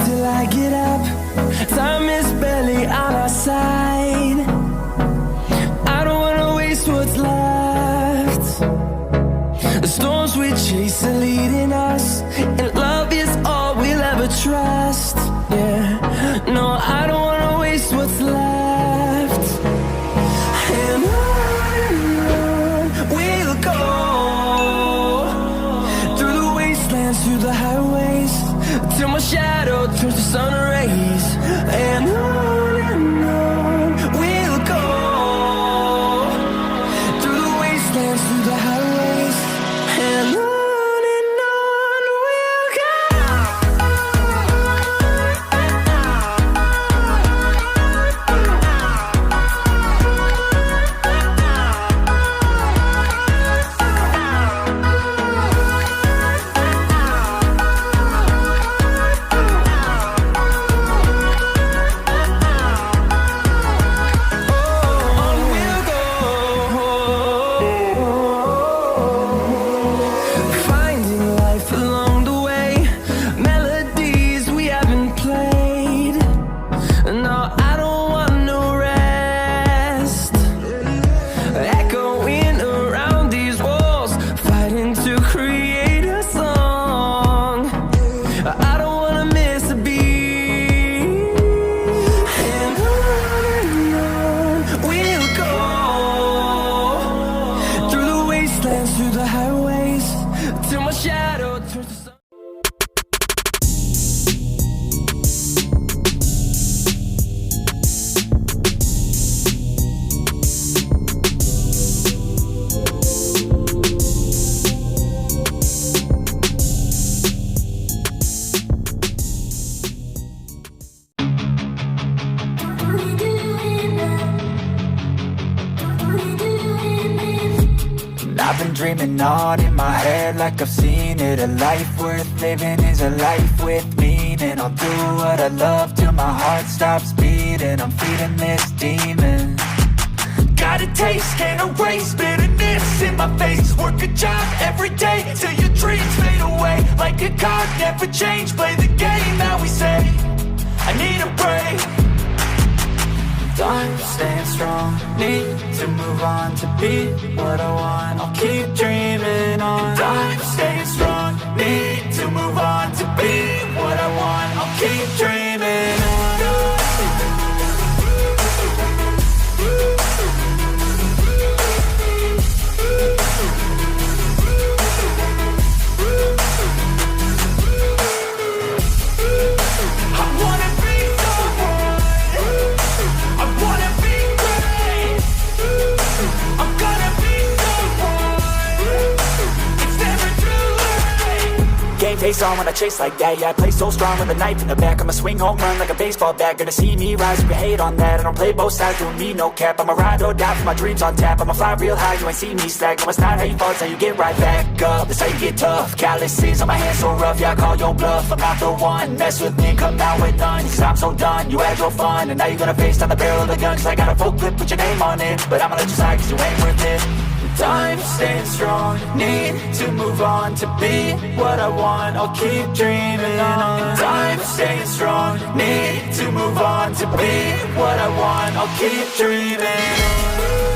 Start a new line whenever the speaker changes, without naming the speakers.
till I get up. Time is barely on our side. I don't wanna waste what's left. The storms we chase are leading us, and love is all we'll ever trust. Yeah, no, I don't wanna waste what's left. And on we'll go, through the wastelands, through the highways, till my shadow turns to sun rays. And on we'll go, through the wastelands, through the highways, and on we'll go. Through the highways, till my shadow turns to sun.
I've been dreaming on in my head like I've seen it. A life worth living is a life with meaning. I'll do what I love till my heart stops beating. I'm feeding this demon. Got a taste, can't erase bitterness in my face. Work a job every day till your dreams fade away. Like a card, never change, play the game that we say. I need a break. I'm staying strong, need to move on to be what I want. I'll keep dreaming on. I'm staying strong, need to move on to be what I want. I'll keep dreaming on. Face on when I chase like that. Yeah, I play so strong with a knife in the back. I'ma swing home run like a baseball bat. Gonna see me rise, you can hate on that. I don't play both sides, doing me no cap. I'ma ride or die for my dreams on tap. I'ma fly real high, you ain't see me slack. No, it's not how you fall, it's how you get right back up. That's how you get tough. Calluses on my hands so rough, yeah, I call your bluff. I'm not the one, mess with me, come out with none. Cause I'm so done, you had your fun. And now you're gonna face down the barrel of the gun. Cause I got a full clip, put your name on it. But I'ma let you slide cause you ain't worth it. I'm staying strong, need to move on to be what I want. I'll keep dreaming on. I'm staying strong, need to move on to be what I want. I'll keep dreaming on.